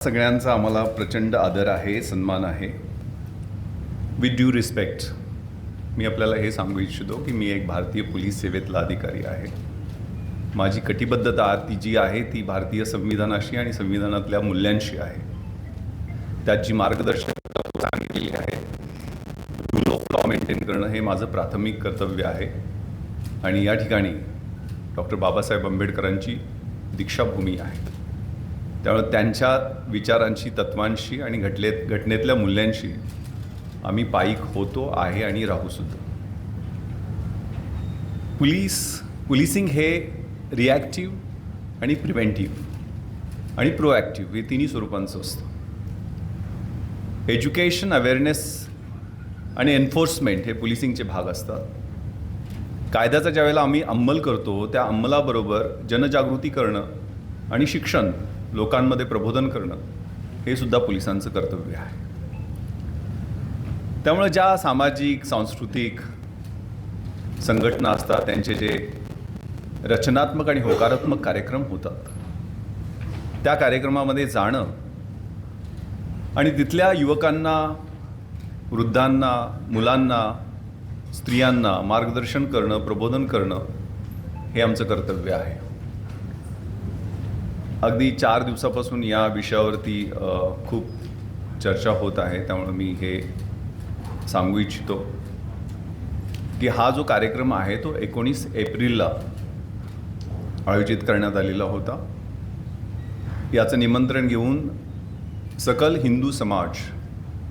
सगळ्यांचा आम्हाला प्रचंड आदर आहे, सन्मान आहे. विथ ड्यू रिस्पेक्ट मी आपल्याला हे सांगू इच्छितो की मी एक भारतीय पोलीस सेवेतला अधिकारी आहे. माझी कटिबद्धता ती जी आहे ती भारतीय संविधानाशी आणि संविधानातल्या मूल्यांशी आहे. त्यात जी मार्गदर्शक सांगितलेली आहे, रूल ऑफ लॉ मेंटेन करणं हे माझं प्राथमिक कर्तव्य आहे. आणि या ठिकाणी डॉक्टर बाबासाहेब आंबेडकरांची दीक्षाभूमी आहे. त्यामुळे त्यांच्या विचारांशी, तत्वांशी आणि घटनेतल्या मूल्यांशी आम्ही पाईक होतो आहे आणि राहूसुद्धा. पोलिसिंग हे रिॲक्टिव्ह आणि प्रिव्हेंटिव्ह आणि प्रोॲक्टिव्ह हे तिन्ही स्वरूपांचं असतं. एज्युकेशन, अवेअरनेस आणि एन्फोर्समेंट हे पोलिसिंगचे भाग असतात. कायद्याचा ज्यावेळेला आम्ही अंमल करतो त्या अंमलाबरोबर जनजागृती करणं आणि शिक्षण, लोकांमध्ये प्रबोधन करणं हे सुद्धा पोलिसांचं कर्तव्य आहे. त्यामुळे ज्या सामाजिक, सांस्कृतिक संघटना असतात त्यांचे जे रचनात्मक आणि होकारात्मक कार्यक्रम होतात, त्या कार्यक्रमामध्ये जाणं आणि तिथल्या युवकांना, वृद्धांना, मुलांना, स्त्रियांना मार्गदर्शन करणं, प्रबोधन करणं हे आमचं कर्तव्य आहे. अगदी 4 दिवसापासून या विषयावरती खूप चर्चा होत आहे. त्यामुळे मी हे सांगू इच्छितो की हा जो कार्यक्रम आहे तो 19 एप्रिलला आयोजित करण्यात आलेला होता. याचं निमंत्रण घेऊन सकल हिंदू समाज,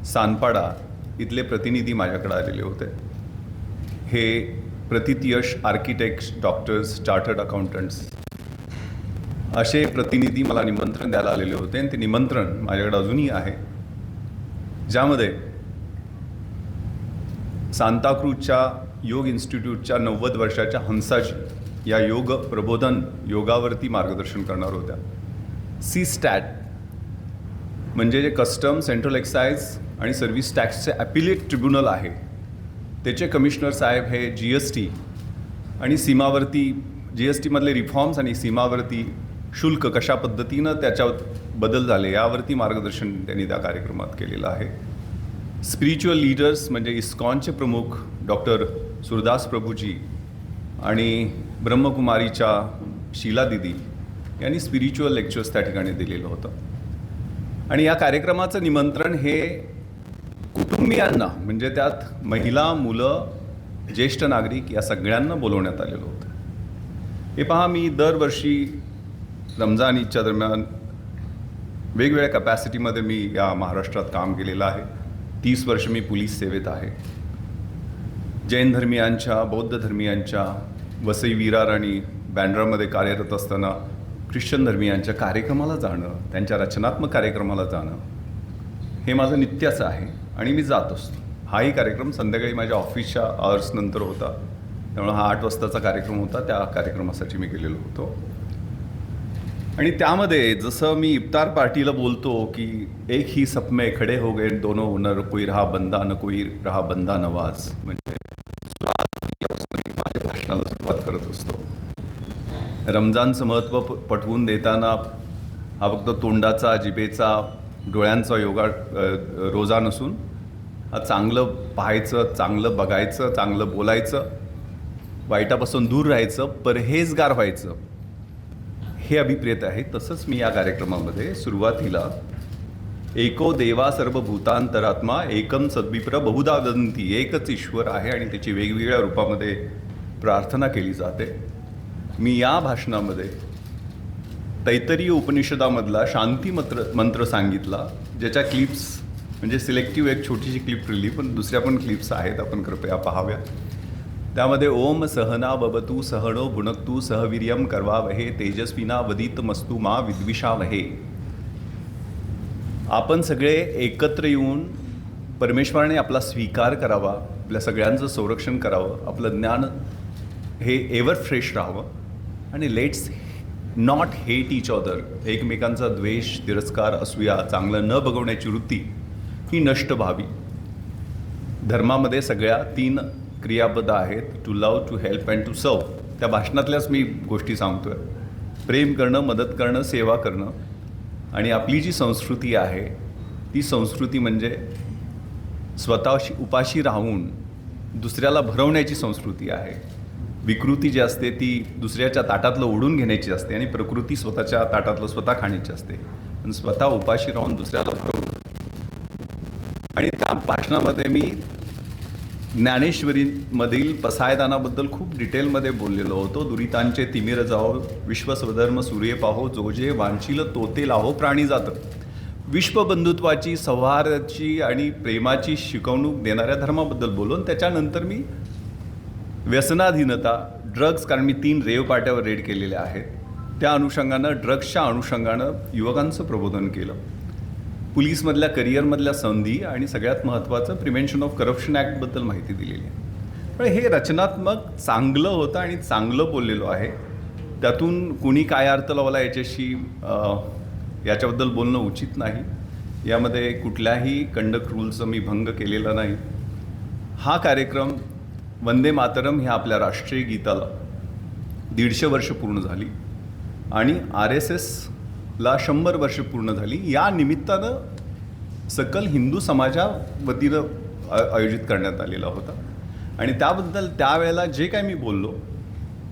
सानपाडा इथले प्रतिनिधी माझ्याकडे आलेले होते. हे प्रतिथयश आर्किटेक्ट्स, डॉक्टर्स, चार्टर्ड अकाउंटंट्स असे प्रतिनिधी मला निमंत्रण द्यायला आलेले होते. आणि ते निमंत्रण माझ्याकडे अजूनही आहे, ज्यामध्ये सांताक्रूजच्या योग इन्स्टिट्यूटच्या 90 वर्षाच्या हंसाजी या योग प्रबोधन योगावरती मार्गदर्शन करणार होत्या. CSTAT म्हणजे जे कस्टम, सेंट्रल एक्साईज आणि सर्व्हिस टॅक्सचे ॲपिलेट ट्रिब्युनल आहे, त्याचे कमिशनर साहेब हे GST आणि सीमावर्ती GSTमधले रिफॉर्म्स आणि सीमावर्ती शुल्क कशा पद्धतीनं त्याच्यात बदल झाले यावरती मार्गदर्शन त्यांनी त्या कार्यक्रमात केलेलं आहे. स्पिरिच्युअल लीडर्स म्हणजे इस्कॉनचे प्रमुख डॉक्टर सुरदास प्रभूजी आणि ब्रह्मकुमारीच्या शीला दिदी यांनी स्पिरिच्युअल लेक्चर्स त्या ठिकाणी दिलेलं होतं. आणि या कार्यक्रमाचं निमंत्रण हे कुटुंबियांना म्हणजे त्यात महिला, मुलं, ज्येष्ठ नागरिक या सगळ्यांना बोलवण्यात आलेलं होतं. हे पहा, मी दरवर्षी रमजान ईदच्या दरम्यान वेगवेगळ्या कॅपॅसिटीमध्ये मी या महाराष्ट्रात काम केलेलं आहे. 30 वर्ष मी पोलीस सेवेत आहे. जैन धर्मियांच्या, बौद्ध धर्मियांच्या, वसई विरार आणि बँड्रामध्ये कार्यरत असताना ख्रिश्चन धर्मियांच्या कार्यक्रमाला जाणं, त्यांच्या रचनात्मक कार्यक्रमाला जाणं हे माझं नित्याचं आहे आणि मी जात असतो. हाही कार्यक्रम संध्याकाळी माझ्या ऑफिसच्या आवर्स नंतर होता. त्यामुळे हा 8 वाजताचा कार्यक्रम होता. त्या कार्यक्रमासाठी मी गेलेलो होतो. आणि त्यामध्ये जसं मी इफ्तार पार्टीला बोलतो की एक ही सपमे खडे हो गए दोनों, न कोई रहा बंदा न कोई रहा बंदा नवाज, म्हणजे माझ्या भाषणाला सुरुवात करत असतो. रमजानचं महत्त्व पटवून देताना हा फक्त तोंडाचा, जिभेचा, डोळ्यांचा रोजा नसून हा चांगलं पाहायचं, चांगलं बघायचं, चांगलं बोलायचं, वाईटापासून दूर राहायचं, परहेजगार व्हायचं हे अभिप्रेत आहे. तसंच मी या कार्यक्रमामध्ये सुरुवातीला एको देवा सर्वभूतांतरात्मा एकम सद्विप्र बहुधा वदन्ति, एकच ईश्वर आहे आणि त्याची वेगवेगळ्या रूपामध्ये प्रार्थना केली जाते. मी या भाषणामध्ये तैत्तरीय उपनिषदामधला शांती मंत्र सांगितला, ज्याच्या क्लिप्स म्हणजे सिलेक्टिव्ह एक छोटीशी क्लिप ठेवली, पण दुसऱ्या पण क्लिप्स आहेत, आपण कृपया पाहाव्या. त्यामध्ये ओम सहना भवतु सहनो भुनक्तु सहवीर्यम करवावहे तेजस्विना वदितमस्तु मा विद्विषावहे. आपण सगळे एकत्र येऊन परमेश्वराने आपला स्वीकार करावा, आपल्या सगळ्यांचं संरक्षण करावं, आपलं ज्ञान हे एव्हर फ्रेश राहावं आणि let's not hate each other. एकमेकांचा द्वेष, तिरस्कार, असूया, चांगलं न बघवण्याची वृत्ती ही नष्ट व्हावी. धर्मामध्ये सगळ्या 3 क्रियापद आहेत, to love, to help and to serve. त्या भाषणातल्याच मी गोष्टी सांगतोय. प्रेम करणं, मदत करणं, सेवा करणं आणि आपली जी संस्कृती आहे ती संस्कृती म्हणजे स्वतःशी उपाशी राहून दुसऱ्याला भरवण्याची संस्कृती आहे. विकृती जी असते ती दुसऱ्याच्या ताटातलं ओढून घेण्याची असते आणि प्रकृती स्वतःच्या ताटातलं स्वतः खाण्याची असते. पण स्वतः उपाशी राहून दुसऱ्याला भरवणं. आणि त्या भाषणामध्ये मी ज्ञानेश्वरीमधील पसायदानाबद्दल खूप डिटेलमध्ये बोललेलो होतो. दुरितांचे तिमिर जाओ, विश्वस्वधर्म सूर्य पाहो, जो जे वांछील तोते लाहो प्राणी जात. विश्वबंधुत्वाची, सौहार्दाची आणि प्रेमाची शिकवणूक देणाऱ्या धर्माबद्दल बोलून त्याच्यानंतर मी व्यसनाधीनता, ड्रग्ज, कारण मी 3 रेव पार्ट्यावर रेड केलेल्या आहेत, त्या अनुषंगानं ड्रग्सच्या अनुषंगानं युवकांचं प्रबोधन केलं. पोलीसमधल्या करिअरमधल्या संधी आणि सगळ्यात महत्त्वाचं प्रिव्हेन्शन ऑफ करप्शन ॲक्टबद्दल माहिती दिलेली आहे. पण हे रचनात्मक चांगलं होतं आणि चांगलं बोललेलो आहे. त्यातून कुणी काय अर्थ लावला याच्याबद्दल बोलणं उचित नाही. यामध्ये कुठल्याही कंडक्ट रूलचं मी भंग केलेला नाही. हा कार्यक्रम वंदे मातरम ह्या आपल्या राष्ट्रीय गीताला 150 वर्ष पूर्ण झाली आणि RSSला 100 वर्ष पूर्ण झाली. या निमित्तानं सकल हिंदू समाजा वतीनं आयोजित करण्यात आलेला होता आणि त्याबद्दल त्यावेळेला जे काय मी बोललो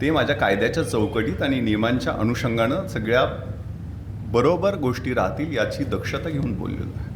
ते माझ्या कायद्याच्या चौकटीत आणि नियमांच्या अनुषंगानं सगळ्या बरोबर गोष्टी राहतील याची दक्षता घेऊन बोललेलो आहे.